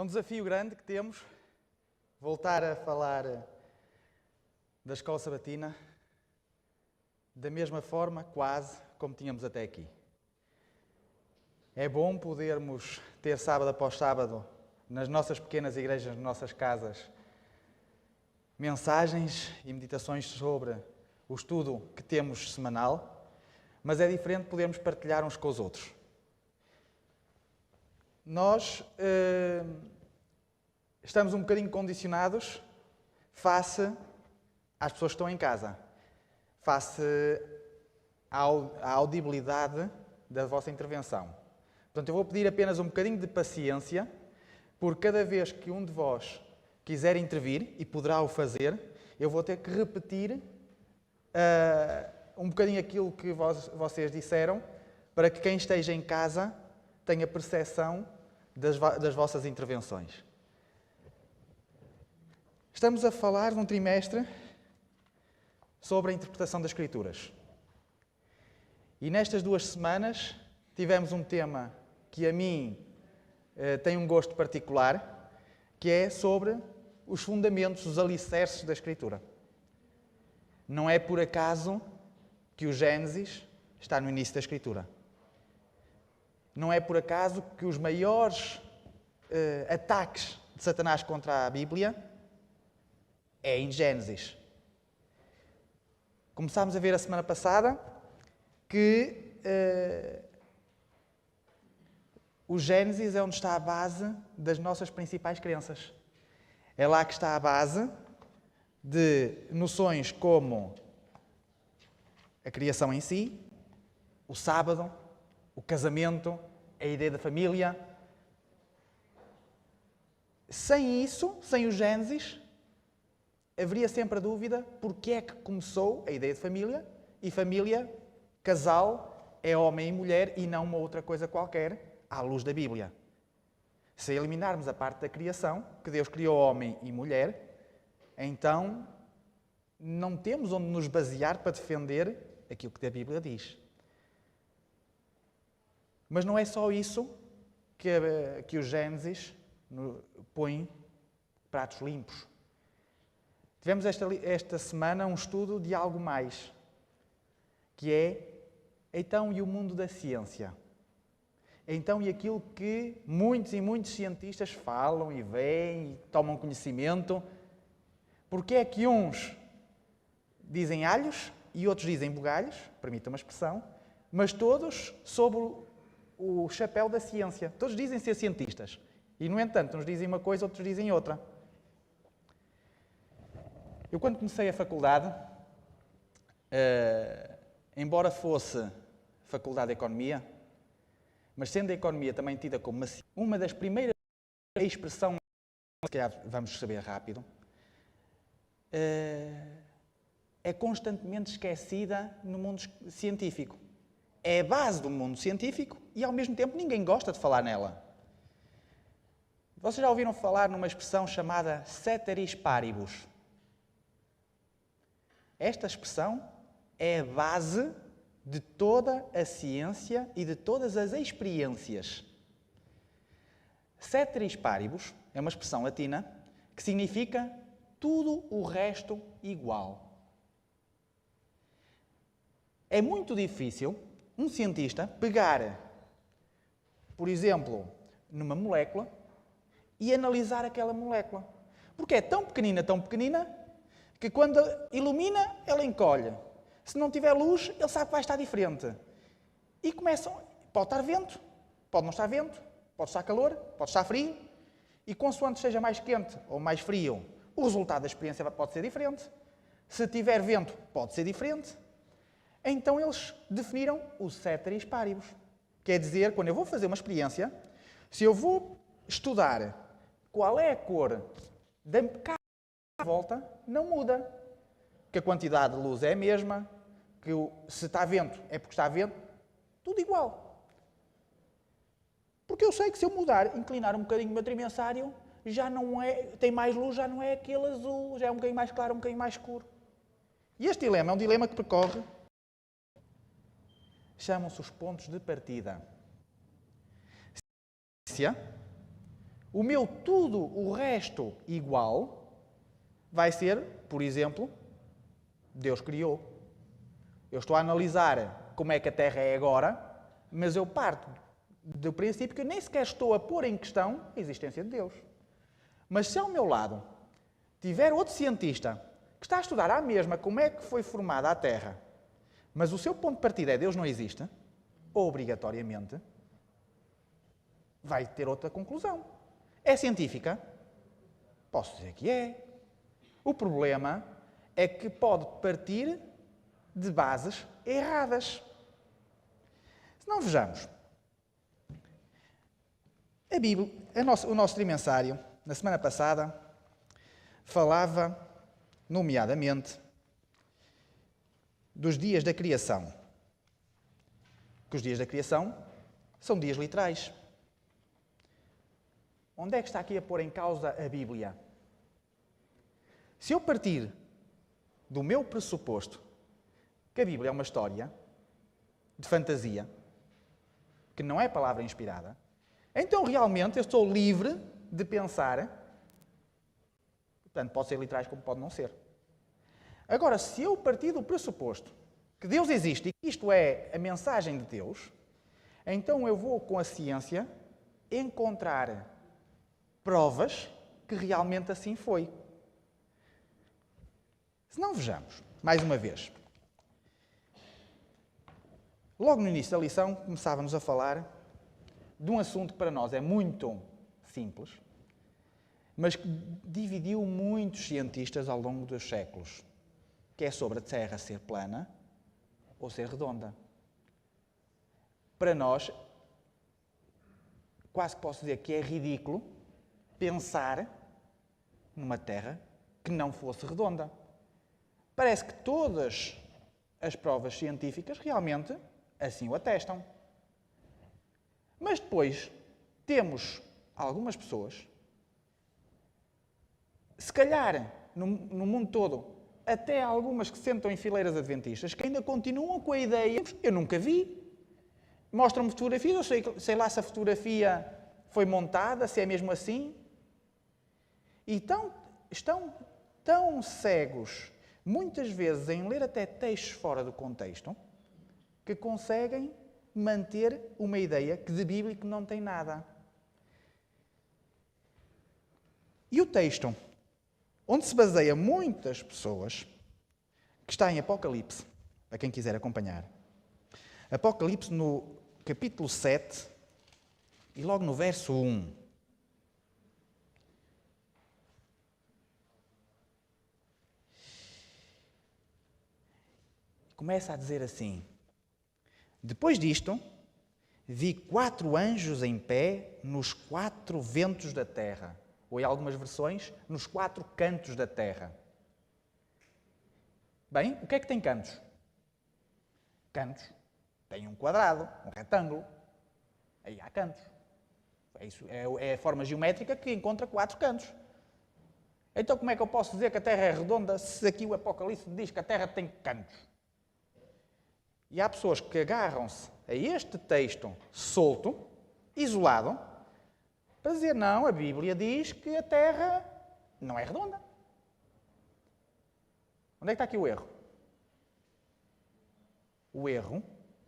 É um desafio grande que temos voltar a falar da escola sabatina da mesma forma, quase, como tínhamos até aqui. É bom podermos ter sábado após sábado, nas nossas pequenas igrejas, nas nossas casas, mensagens e meditações sobre o estudo que temos semanal, mas é diferente podermos partilhar uns com os outros. Nós estamos um bocadinho condicionados face às pessoas que estão em casa, face à audibilidade da vossa intervenção. Portanto, eu vou pedir apenas um bocadinho de paciência, porque cada vez que um de vós quiser intervir, e poderá o fazer, eu vou ter que repetir um bocadinho aquilo que vocês disseram, para que quem esteja em casa tenha percepção das vossas intervenções. Estamos a falar num trimestre sobre a interpretação das Escrituras. E nestas 2 semanas tivemos um tema que a mim tem um gosto particular, que é sobre os fundamentos, os alicerces da Escritura. Não é por acaso que o Gênesis está no início da Escritura. Não é por acaso que os maiores ataques de Satanás contra a Bíblia é em Gênesis. Começámos a ver a semana passada que o Gênesis é onde está a base das nossas principais crenças. É lá que está a base de noções como a criação em si, o sábado, o casamento, a ideia da família. Sem isso, sem o Gênesis, haveria sempre a dúvida porque é que começou a ideia de família, e família, casal, é homem e mulher e não uma outra coisa qualquer, à luz da Bíblia. Se eliminarmos a parte da criação, que Deus criou homem e mulher, então não temos onde nos basear para defender aquilo que a Bíblia diz. Mas não é só isso que o Gênesis põe pratos limpos. Tivemos esta semana um estudo de algo mais, que é, então, e o mundo da ciência? Então, e aquilo que muitos e muitos cientistas falam e veem e tomam conhecimento? Porque é que uns dizem alhos e outros dizem bugalhos, permitam uma expressão, mas todos sob o chapéu da ciência. Todos dizem ser cientistas. E, no entanto, uns dizem uma coisa, outros dizem outra. Eu, quando comecei a faculdade, embora fosse Faculdade de Economia, mas sendo a Economia também tida como uma das primeiras expressões, se calhar vamos saber rápido, é constantemente esquecida no mundo científico. É a base do mundo científico e, ao mesmo tempo, ninguém gosta de falar nela. Vocês já ouviram falar numa expressão chamada ceteris paribus? Esta expressão é a base de toda a ciência e de todas as experiências. Ceteris paribus é uma expressão latina que significa tudo o resto igual. É muito difícil um cientista pegar, por exemplo, numa molécula e analisar aquela molécula. Porque é tão pequenina, que quando ilumina, ela encolhe. Se não tiver luz, ele sabe que vai estar diferente. E começam, pode estar vento, pode não estar vento, pode estar calor, pode estar frio, e consoante seja mais quente ou mais frio, o resultado da experiência pode ser diferente. Se tiver vento, pode ser diferente. Então eles definiram o ceteris paribus. Quer dizer, quando eu vou fazer uma experiência, se eu vou estudar qual é a cor da casa à volta, não muda. Que a quantidade de luz é a mesma, que se está vento é porque está vento, tudo igual. Porque eu sei que se eu mudar, inclinar um bocadinho o meu trimensário, já não é, tem mais luz, já não é aquele azul, já é um bocadinho mais claro, um bocadinho mais escuro. E este dilema é um dilema que percorre, chamam-se os pontos de partida. O meu tudo, o resto igual, vai ser, por exemplo, Deus criou. Eu estou a analisar como é que a Terra é agora, mas eu parto do princípio que eu nem sequer estou a pôr em questão a existência de Deus. Mas se ao meu lado tiver outro cientista que está a estudar à mesma como é que foi formada a Terra, mas o seu ponto de partida é Deus não existe, obrigatoriamente, vai ter outra conclusão. É científica? Posso dizer que é. O problema é que pode partir de bases erradas. Se não vejamos, a Bíblia, o nosso trimensário, na semana passada, falava, nomeadamente, dos dias da criação. Que os dias da criação são dias literais. Onde é que está aqui a pôr em causa a Bíblia? Se eu partir do meu pressuposto que a Bíblia é uma história de fantasia, que não é palavra inspirada, então realmente eu estou livre de pensar, portanto pode ser literais como pode não ser. Agora, se eu partir do pressuposto que Deus existe e que isto é a mensagem de Deus, então eu vou com a ciência encontrar provas que realmente assim foi. Se não vejamos, mais uma vez, logo no início da lição começávamos a falar de um assunto que para nós é muito simples, mas que dividiu muitos cientistas ao longo dos séculos, que é sobre a Terra ser plana ou ser redonda. Para nós, quase que posso dizer que é ridículo pensar numa Terra que não fosse redonda. Parece que todas as provas científicas realmente assim o atestam. Mas depois temos algumas pessoas, se calhar no mundo todo, até algumas que se sentam em fileiras adventistas, que ainda continuam com a ideia, eu nunca vi. Mostram-me fotografias, eu sei lá se a fotografia foi montada, se é mesmo assim. E estão tão cegos, muitas vezes, em ler até textos fora do contexto, que conseguem manter uma ideia que de bíblico não tem nada. E o texto, onde se baseia muitas pessoas, que está em Apocalipse, para quem quiser acompanhar. Apocalipse no capítulo 7 e logo no verso 1. Começa a dizer assim: depois disto, vi 4 anjos em pé nos 4 ventos da terra. Ou em algumas versões, nos 4 cantos da terra. Bem, o que é que tem cantos? Cantos. Tem um quadrado, um retângulo. Aí há cantos. É a forma geométrica que encontra 4 cantos. Então como é que eu posso dizer que a Terra é redonda se aqui o Apocalipse diz que a Terra tem cantos? E há pessoas que agarram-se a este texto solto, isolado, para dizer, não, a Bíblia diz que a Terra não é redonda. Onde é que está aqui o erro? O erro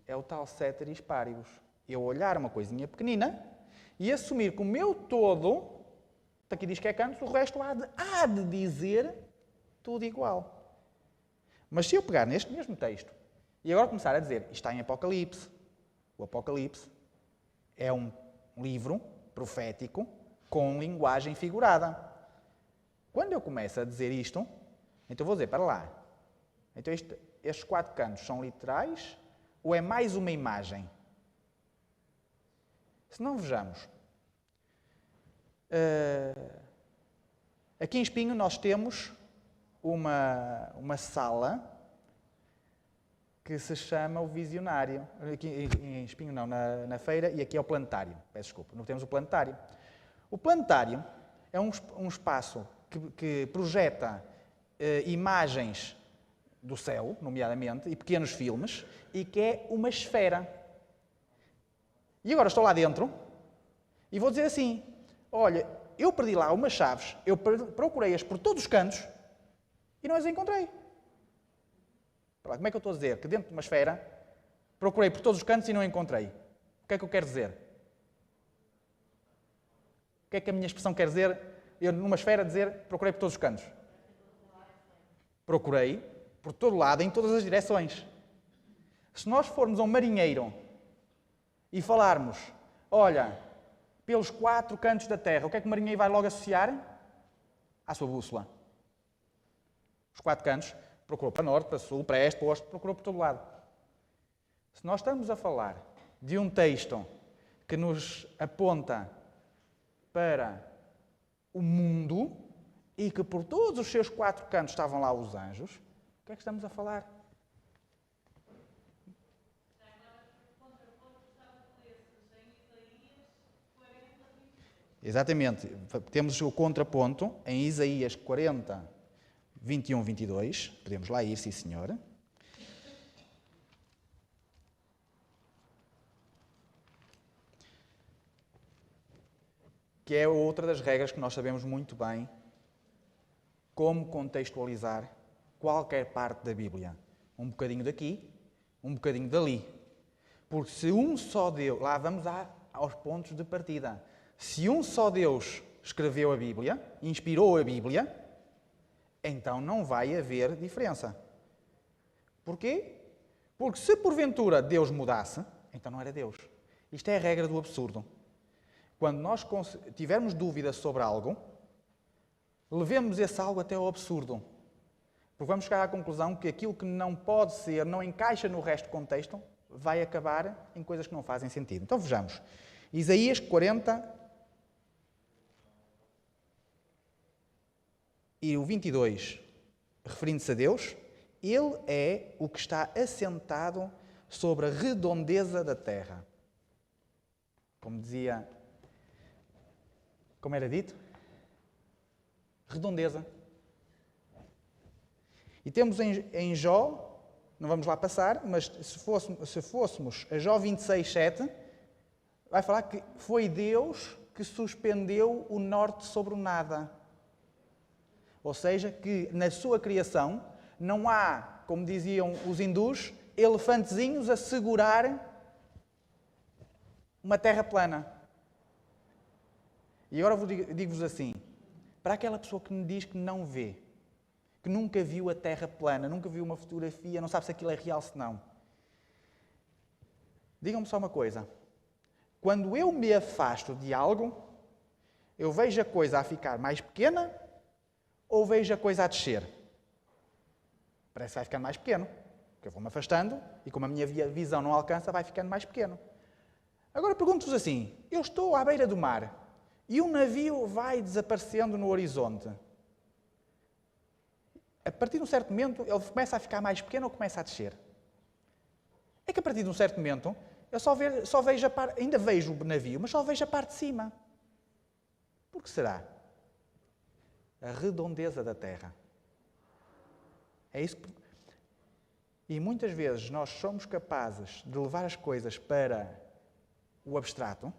é o tal ceteris paribus. Eu olhar uma coisinha pequenina e assumir que o meu todo, aqui diz que é cantos, o resto há de dizer tudo igual. Mas se eu pegar neste mesmo texto e agora começar a dizer, isto está em Apocalipse, o Apocalipse é um livro profético com linguagem figurada. Quando eu começo a dizer isto, então vou dizer, para lá, então estes 4 cantos são literais ou é mais uma imagem? Se não vejamos, aqui em Espinho nós temos uma sala que se chama o Visionário. Aqui em Espinho não, na feira, e aqui é o Planetário. Peço desculpa, não temos o Planetário. O Planetário é um espaço que projeta imagens do céu, nomeadamente, e pequenos filmes, e que é uma esfera. E agora estou lá dentro e vou dizer assim, olha, eu perdi lá umas chaves, eu procurei-as por todos os cantos e não as encontrei. Como é que eu estou a dizer? Que dentro de uma esfera procurei por todos os cantos e não encontrei. O que é que eu quero dizer? O que é que a minha expressão quer dizer? Eu, numa esfera, dizer procurei por todos os cantos. Procurei por todo lado, em todas as direções. Se nós formos a um marinheiro e falarmos, olha, pelos 4 cantos da terra, o que é que o marinheiro vai logo associar? À sua bússola. Os 4 cantos, procurou para norte, para sul, para este, para oeste, procurou por todo lado. Se nós estamos a falar de um texto que nos aponta para o mundo e que por todos os seus 4 cantos estavam lá os anjos, o que é que estamos a falar? Exatamente. Temos o contraponto em Isaías 40, 21, 22. Podemos lá ir, sim senhor. Que é outra das regras que nós sabemos muito bem como contextualizar qualquer parte da Bíblia. Um bocadinho daqui, um bocadinho dali. Porque se um só Deus... Lá vamos aos pontos de partida. Se um só Deus escreveu a Bíblia, inspirou a Bíblia, então não vai haver diferença. Porquê? Porque se porventura Deus mudasse, então não era Deus. Isto é a regra do absurdo. Quando nós tivermos dúvidas sobre algo, levemos esse algo até ao absurdo. Porque vamos chegar à conclusão que aquilo que não pode ser, não encaixa no resto do contexto, vai acabar em coisas que não fazem sentido. Então vejamos. Isaías 40 e o 22, referindo-se a Deus, Ele é o que está assentado sobre a redondeza da terra. Como dizia... Como era dito? Redondeza. E temos em Jó, não vamos lá passar, mas se fôssemos a Jó 26, 7, vai falar que foi Deus que suspendeu o norte sobre o nada. Ou seja, que na sua criação não há, como diziam os hindus, elefantezinhos a segurar uma terra plana. E agora digo-vos assim, para aquela pessoa que me diz que não vê, que nunca viu a terra plana, nunca viu uma fotografia, não sabe se aquilo é real, se não. Digam-me só uma coisa. Quando eu me afasto de algo, eu vejo a coisa a ficar mais pequena ou vejo a coisa a descer? Parece que vai ficando mais pequeno. Porque eu vou-me afastando e como a minha visão não alcança, vai ficando mais pequeno. Agora pergunto-vos assim, eu estou à beira do mar e um navio vai desaparecendo no horizonte. A partir de um certo momento, ele começa a ficar mais pequeno ou começa a descer? É que a partir de um certo momento, eu só vejo a parte, ainda vejo o navio, mas só vejo a parte de cima. Por que será? A redondeza da terra. É isso que... E muitas vezes nós somos capazes de levar as coisas para o abstrato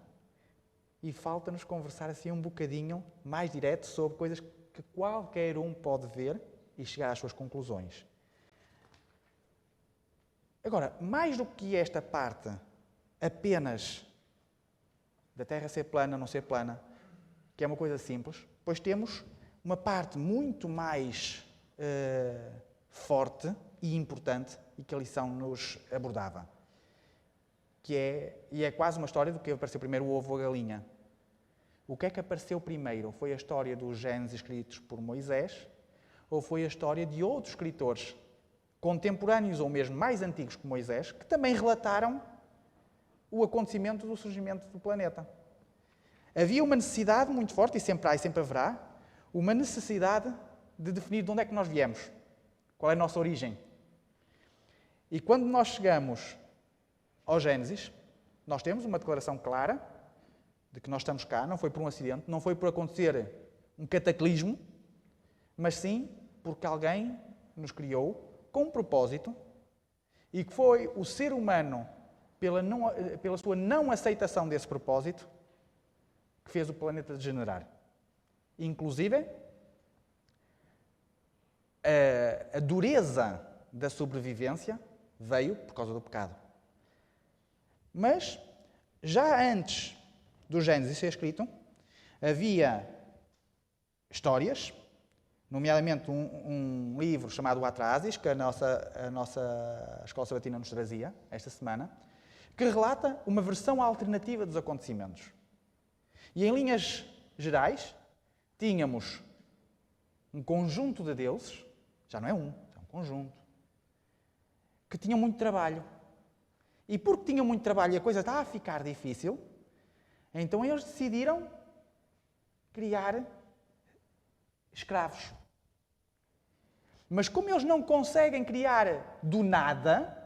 e falta-nos conversar assim um bocadinho mais direto sobre coisas que qualquer um pode ver e chegar às suas conclusões. Agora, mais do que esta parte apenas da Terra ser plana ou não ser plana, que é uma coisa simples, pois temos uma parte muito mais forte e importante e que a lição nos abordava. E é quase uma história do que apareceu primeiro, o ovo ou a galinha. O que é que apareceu primeiro? Foi a história dos Gênesis escritos por Moisés ou foi a história de outros escritores contemporâneos ou mesmo mais antigos que Moisés que também relataram o acontecimento do surgimento do planeta? Havia uma necessidade muito forte, e sempre há e sempre haverá, uma necessidade de definir de onde é que nós viemos, qual é a nossa origem. E quando nós chegamos ao Gênesis, nós temos uma declaração clara de que nós estamos cá, não foi por um acidente, não foi por acontecer um cataclismo, mas sim porque alguém nos criou com um propósito e que foi o ser humano, pela sua não aceitação desse propósito, que fez o planeta degenerar. Inclusive, a dureza da sobrevivência veio por causa do pecado. Mas, já antes do Gênesis ser escrito, havia histórias, nomeadamente um livro chamado O Atrasis, que a nossa Escola Sabatina nos trazia esta semana, que relata uma versão alternativa dos acontecimentos. E em linhas gerais, tínhamos um conjunto de deuses, já não é um conjunto, que tinham muito trabalho. E porque tinham muito trabalho e a coisa estava a ficar difícil, então eles decidiram criar escravos. Mas como eles não conseguem criar do nada,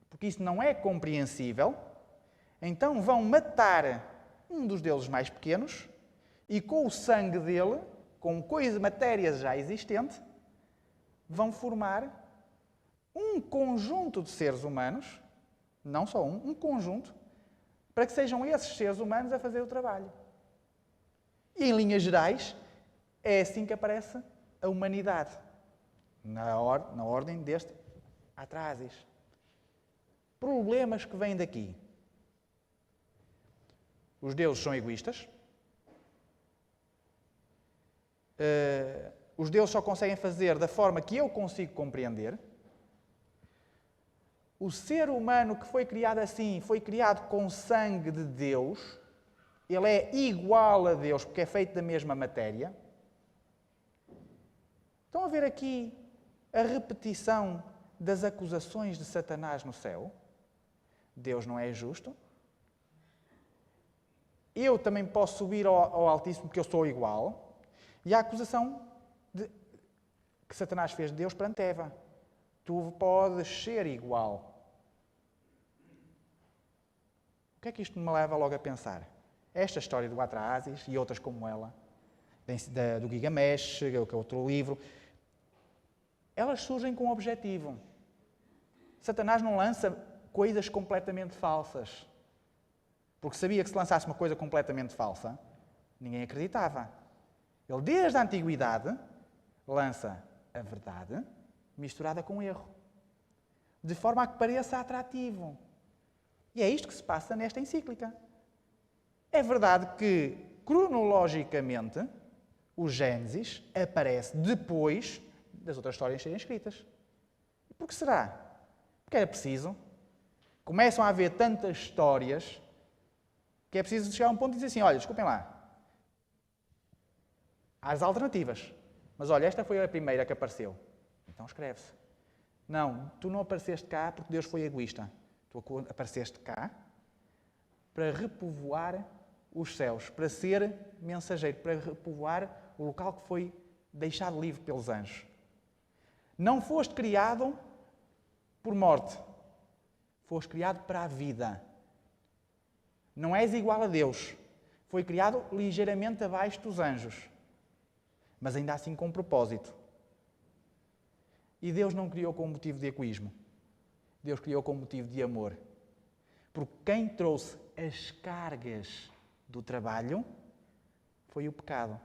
porque isso não é compreensível, então vão matar um dos deuses mais pequenos e com o sangue dele, com matérias já existentes, vão formar um conjunto de seres humanos, não só um conjunto, para que sejam esses seres humanos a fazer o trabalho. E em linhas gerais, é assim que aparece a humanidade, na ordem deste Atrasis. Problemas que vêm daqui. Os deuses são egoístas. Os deuses só conseguem fazer da forma que eu consigo compreender. O ser humano que foi criado assim, foi criado com sangue de Deus. Ele é igual a Deus, porque é feito da mesma matéria. Estão a ver aqui a repetição das acusações de Satanás no céu? Deus não é justo. Eu também posso subir ao Altíssimo porque eu sou igual. E a acusação que Satanás fez de Deus perante Eva. Tu podes ser igual. O que é que isto me leva logo a pensar? Esta história do Atrasis e outras como ela, do Gilgamesh, que é outro livro, elas surgem com um objetivo. Satanás não lança coisas completamente falsas. Porque sabia que se lançasse uma coisa completamente falsa, ninguém acreditava. Ele, desde a antiguidade, lança a verdade misturada com erro. De forma a que pareça atrativo. E é isto que se passa nesta encíclica. É verdade que, cronologicamente, o Gênesis aparece depois das outras histórias serem escritas. E por que será? Porque era preciso. Começam a haver tantas histórias que é preciso chegar a um ponto e dizer assim, olha, desculpem lá, há as alternativas, mas olha, esta foi a primeira que apareceu. Então escreve-se. Não, tu não apareceste cá porque Deus foi egoísta. Tu apareceste cá para repovoar os céus, para ser mensageiro, para repovoar o local que foi deixado livre pelos anjos. Não foste criado por morte. Foste criado para a vida. Não és igual a Deus. Foi criado ligeiramente abaixo dos anjos. Mas ainda assim com propósito. E Deus não criou com motivo de egoísmo. Deus criou com motivo de amor. Porque quem trouxe as cargas do trabalho foi o pecado.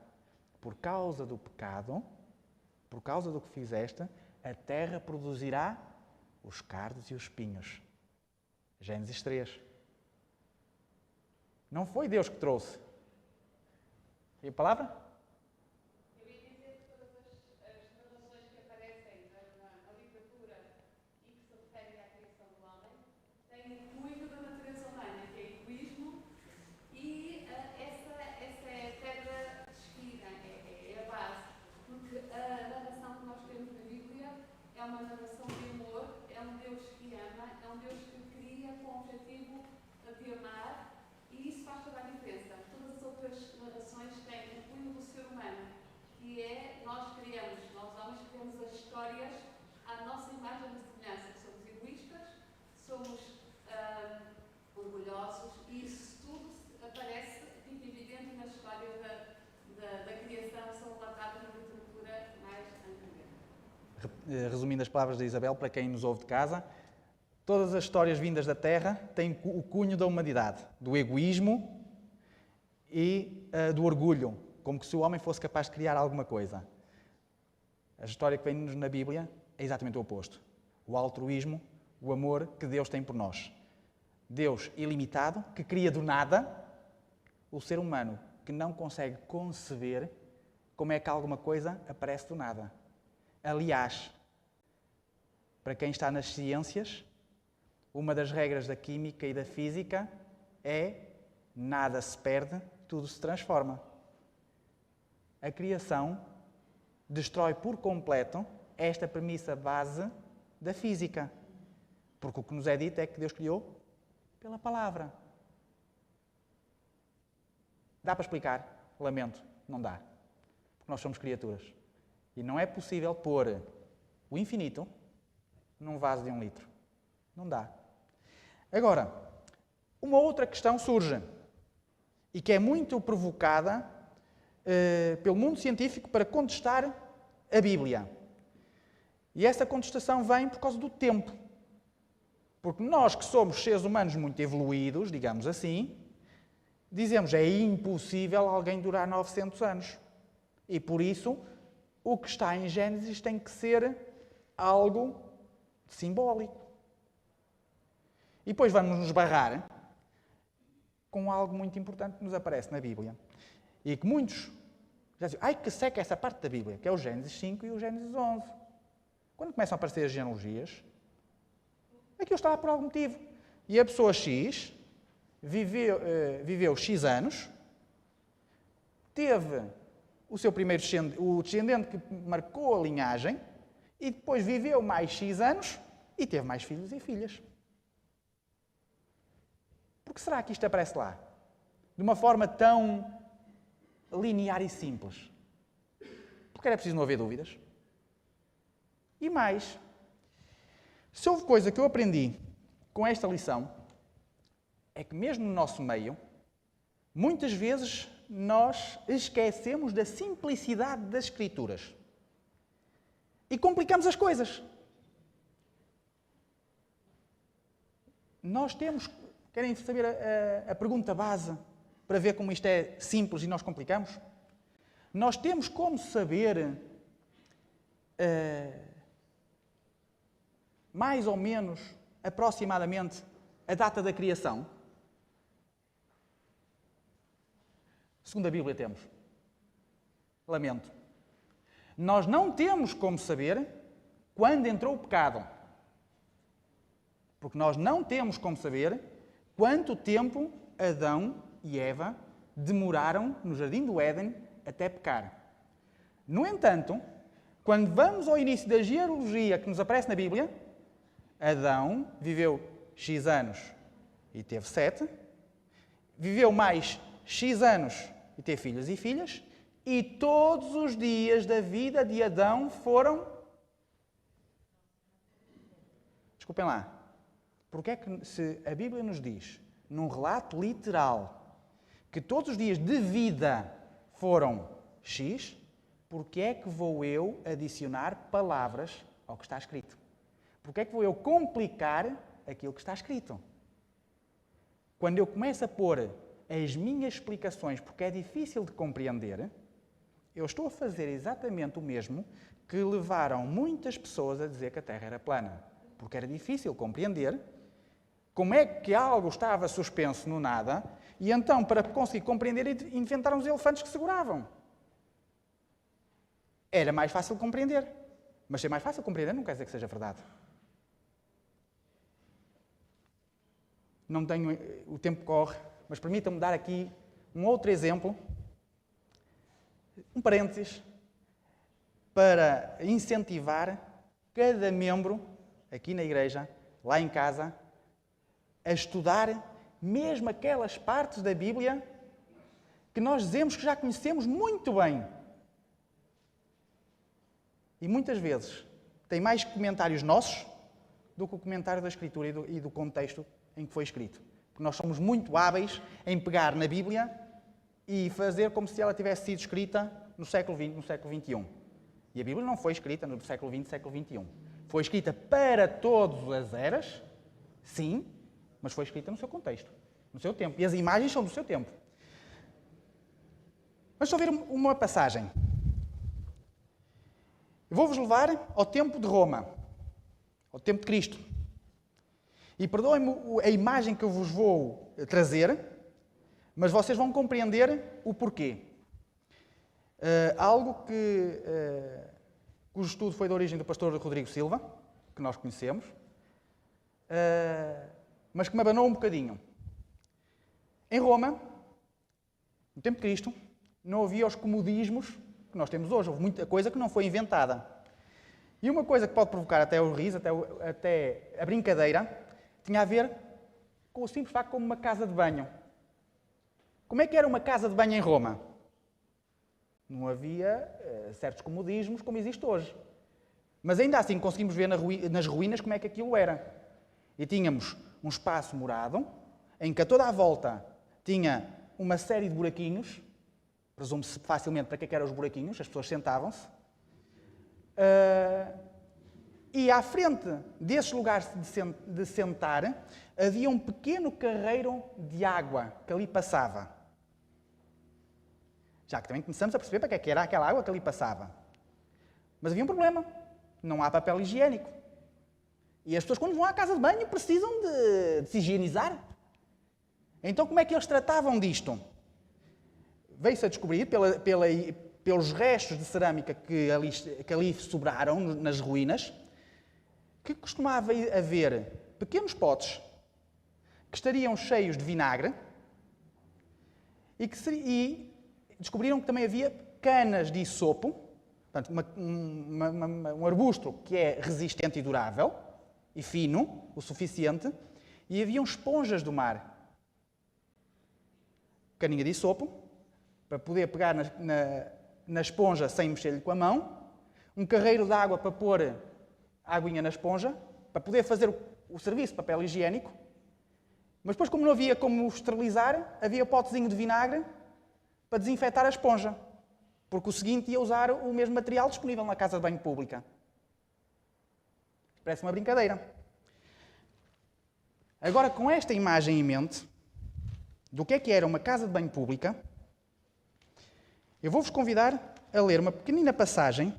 Por causa do pecado, por causa do que fizeste, a terra produzirá os cardos e os espinhos. Gênesis 3. Não foi Deus que trouxe. E a palavra? Eu ia dizer que todas as narrações que aparecem na literatura e que se referem à criação do homem têm muito da natureza humana, que é egoísmo, e essa é a pedra de esquina, é a base. Porque a narração que nós temos na Bíblia é uma narração de amor, é um Deus que ama, é um Deus que cria com o objetivo de amar. E isso faz toda a diferença. Todas as outras narrações têm o cunho do ser humano, que é nós homens criamos as histórias à nossa imagem e semelhança. Somos egoístas, somos orgulhosos e isso tudo aparece fica evidente nas histórias da criação, são relatadas na literatura mais antiga. Resumindo as palavras da Isabel, para quem nos ouve de casa, todas as histórias vindas da Terra têm o cunho da humanidade, do egoísmo, e do orgulho, como que se o homem fosse capaz de criar alguma coisa. A história que vem-nos na Bíblia é exatamente o oposto. O altruísmo, o amor que Deus tem por nós. Deus ilimitado, que cria do nada, o ser humano que não consegue conceber como é que alguma coisa aparece do nada. Aliás, para quem está nas ciências, uma das regras da química e da física é nada se perde, tudo se transforma. A criação destrói por completo esta premissa base da física. Porque o que nos é dito é que Deus criou pela palavra. Dá para explicar? Lamento, não dá. Porque nós somos criaturas. E não é possível pôr o infinito num vaso de 1 litro. Não dá. Agora, uma outra questão surge, e que é muito provocada pelo mundo científico para contestar a Bíblia. E essa contestação vem por causa do tempo. Porque nós, que somos seres humanos muito evoluídos, digamos assim, dizemos é impossível alguém durar 900 anos. E por isso, o que está em Gênesis tem que ser algo simbólico. E depois vamos nos barrar com algo muito importante que nos aparece na Bíblia. E que muitos já dizem, ai que seca essa parte da Bíblia, que é o Gênesis 5 e o Gênesis 11. Quando começam a aparecer as genealogias, aquilo está lá por algum motivo. E a pessoa X viveu X anos, teve o seu primeiro o descendente que marcou a linhagem, e depois viveu mais X anos e teve mais filhos e filhas. Por que será que isto aparece lá? De uma forma tão linear e simples. Porque era preciso não haver dúvidas. E mais, se houve coisa que eu aprendi com esta lição, é que mesmo no nosso meio, muitas vezes nós esquecemos da simplicidade das Escrituras. E complicamos as coisas. Nós temos... Querem saber a pergunta base para ver como isto é simples e nós complicamos? Nós temos como saber mais ou menos, aproximadamente, a data da criação? Segundo a Bíblia temos. Lamento. Nós não temos como saber quando entrou o pecado. Porque nós não temos como saber quanto tempo Adão e Eva demoraram no Jardim do Éden até pecar. No entanto, quando vamos ao início da genealogia que nos aparece na Bíblia, Adão viveu X anos e teve 7, viveu mais X anos e teve filhos e filhas, e todos os dias da vida de Adão foram... Desculpem lá. Porque é que se a Bíblia nos diz, num relato literal, que todos os dias de vida foram X, porque é que vou eu adicionar palavras ao que está escrito? Porque é que vou eu complicar aquilo que está escrito? Quando eu começo a pôr as minhas explicações, porque é difícil de compreender, eu estou a fazer exatamente o mesmo que levaram muitas pessoas a dizer que a Terra era plana. Porque era difícil compreender como é que algo estava suspenso no nada, e então, para conseguir compreender, inventaram os elefantes que seguravam. Era mais fácil compreender. Mas ser mais fácil compreender não quer dizer que seja verdade. Não tenho... O tempo corre, mas permitam-me dar aqui um outro exemplo, um parênteses, para incentivar cada membro, aqui na igreja, lá em casa, a estudar mesmo aquelas partes da Bíblia que nós dizemos que já conhecemos muito bem. E muitas vezes tem mais comentários nossos do que o comentário da Escritura e do contexto em que foi escrito. Porque nós somos muito hábeis em pegar na Bíblia e fazer como se ela tivesse sido escrita no século XX, no século XXI. E a Bíblia não foi escrita no século XX, século XXI. Foi escrita para todas as eras, sim, mas foi escrita no seu contexto, no seu tempo. E as imagens são do seu tempo. Vamos só ver uma passagem. Eu vou-vos levar ao tempo de Roma, ao tempo de Cristo. E perdoem-me a imagem que eu vos vou trazer, mas vocês vão compreender o porquê. Algo cujo estudo foi da origem do pastor Rodrigo Silva, que nós conhecemos, mas que me abanou um bocadinho. Em Roma, no tempo de Cristo, não havia os comodismos que nós temos hoje. Houve muita coisa que não foi inventada. E uma coisa que pode provocar até o riso, até a brincadeira, tinha a ver com o simples facto como uma casa de banho. Como é que era uma casa de banho em Roma? Não havia certos comodismos como existe hoje. Mas ainda assim conseguimos ver nas ruínas como é que aquilo era. E tínhamos um espaço morado, em que a toda a volta tinha uma série de buraquinhos, presume-se facilmente para que eram os buraquinhos, as pessoas sentavam-se, e à frente desses lugares de sentar havia um pequeno carreiro de água que ali passava. Já que também começamos a perceber para que era aquela água que ali passava. Mas havia um problema. Não há papel higiênico. E as pessoas, quando vão à casa de banho, precisam de se higienizar. Então, como é que eles tratavam disto? Veio-se a descobrir, pelos restos de cerâmica que ali sobraram nas ruínas, que costumava haver pequenos potes que estariam cheios de vinagre e descobriram que também havia canas de isopo, portanto, um arbusto que é resistente e durável, e fino, o suficiente, e haviam esponjas do mar. Caninha de isopo, para poder pegar na esponja sem mexer-lhe com a mão, um carreiro de água para pôr a aguinha na esponja, para poder fazer o serviço de papel higiênico, mas depois, como não havia como esterilizar, havia potezinho de vinagre para desinfetar a esponja, porque o seguinte ia usar o mesmo material disponível na casa de banho pública. Parece uma brincadeira. Agora, com esta imagem em mente, do que era uma casa de banho pública, eu vou-vos convidar a ler uma pequenina passagem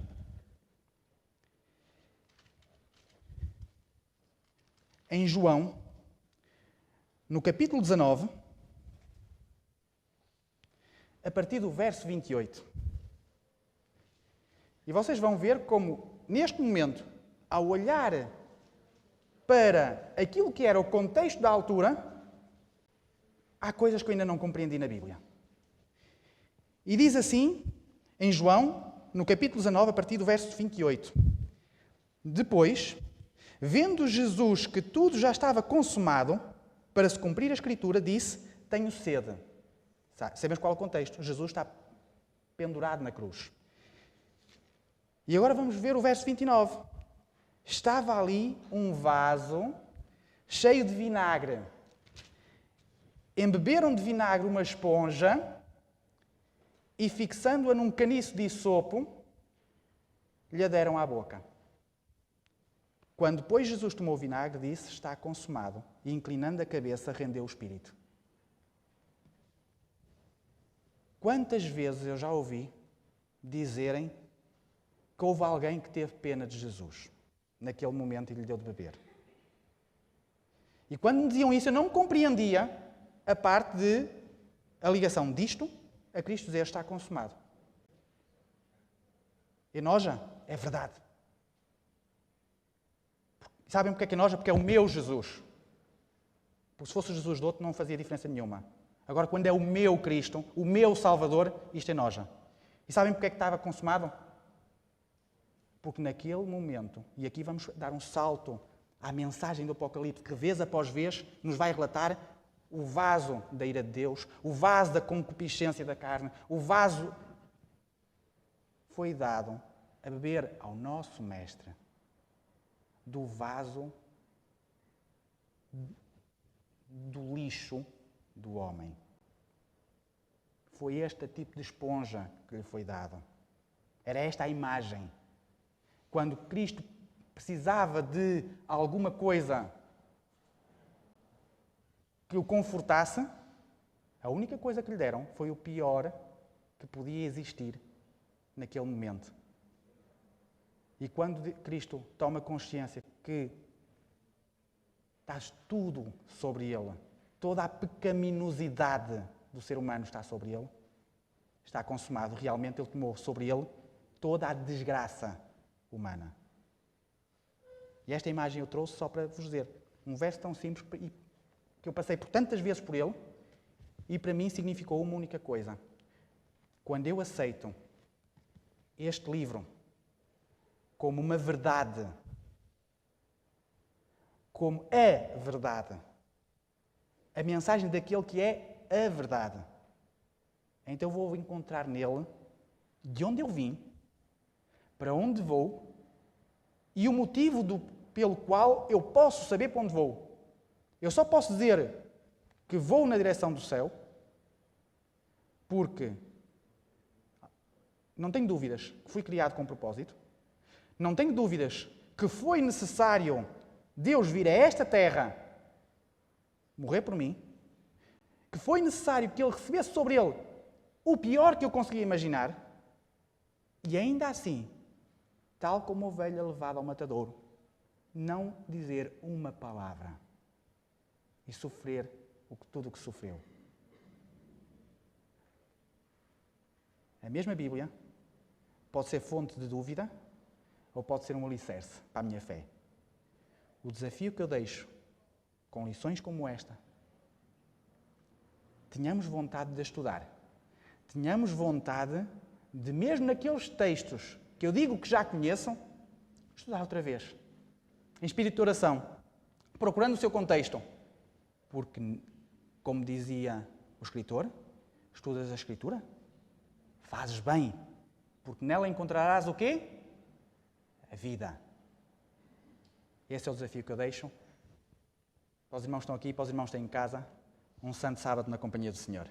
em João, no capítulo 19, a partir do verso 28. E vocês vão ver como, neste momento, ao olhar para aquilo que era o contexto da altura, há coisas que eu ainda não compreendi na Bíblia. E diz assim, em João, no capítulo 19, a partir do verso 28. Depois, vendo Jesus que tudo já estava consumado, para se cumprir a Escritura, disse: tenho sede. Sabemos qual é o contexto? Jesus está pendurado na cruz. E agora vamos ver o verso 29. Estava ali um vaso cheio de vinagre. Embeberam de vinagre uma esponja e, fixando-a num caniço de isopo, lhe a deram à boca. Quando, depois, Jesus tomou o vinagre, disse: está consumado. E, inclinando a cabeça, rendeu o espírito. Quantas vezes eu já ouvi dizerem que houve alguém que teve pena de Jesus naquele momento e lhe deu de beber. E quando me diziam isso, eu não compreendia a parte de a ligação disto a Cristo dizer: está consumado. Enoja? É verdade. Sabem porque é que enoja? Porque é o meu Jesus. Porque se fosse o Jesus do outro não fazia diferença nenhuma. Agora, quando é o meu Cristo, o meu Salvador, isto enoja. E sabem porque é que estava consumado? Porque naquele momento, e aqui vamos dar um salto à mensagem do Apocalipse, que vez após vez nos vai relatar o vaso da ira de Deus, o vaso da concupiscência da carne, o vaso foi dado a beber ao nosso Mestre do vaso do lixo do homem. Foi este tipo de esponja que lhe foi dado. Era esta a imagem. Quando Cristo precisava de alguma coisa que o confortasse, a única coisa que lhe deram foi o pior que podia existir naquele momento. E quando Cristo toma consciência que está tudo sobre Ele, toda a pecaminosidade do ser humano está sobre Ele, está consumado. Realmente Ele tomou sobre Ele toda a desgraça humana. E esta imagem eu trouxe só para vos dizer. Um verso tão simples que eu passei por tantas vezes por ele e para mim significou uma única coisa. Quando eu aceito este livro como uma verdade, como a verdade, a mensagem daquele que é a verdade, então eu vou encontrar nele de onde eu vim, para onde vou e o motivo pelo qual eu posso saber para onde vou. Eu só posso dizer que vou na direção do céu porque não tenho dúvidas que fui criado com propósito, não tenho dúvidas que foi necessário Deus vir a esta terra morrer por mim, que foi necessário que Ele recebesse sobre Ele o pior que eu conseguia imaginar e ainda assim, tal como a ovelha levada ao matadouro, não dizer uma palavra e sofrer tudo o que sofreu. A mesma Bíblia pode ser fonte de dúvida ou pode ser um alicerce para a minha fé. O desafio que eu deixo com lições como esta, tenhamos vontade de estudar. Tenhamos vontade de, mesmo naqueles textos que eu digo que já conheçam, estudar outra vez. Em espírito de oração, procurando o seu contexto. Porque, como dizia o escritor, estudas a Escritura, fazes bem, porque nela encontrarás o quê? A vida. Esse é o desafio que eu deixo. Para os irmãos que estão aqui, para os irmãos que estão em casa, um santo sábado na companhia do Senhor.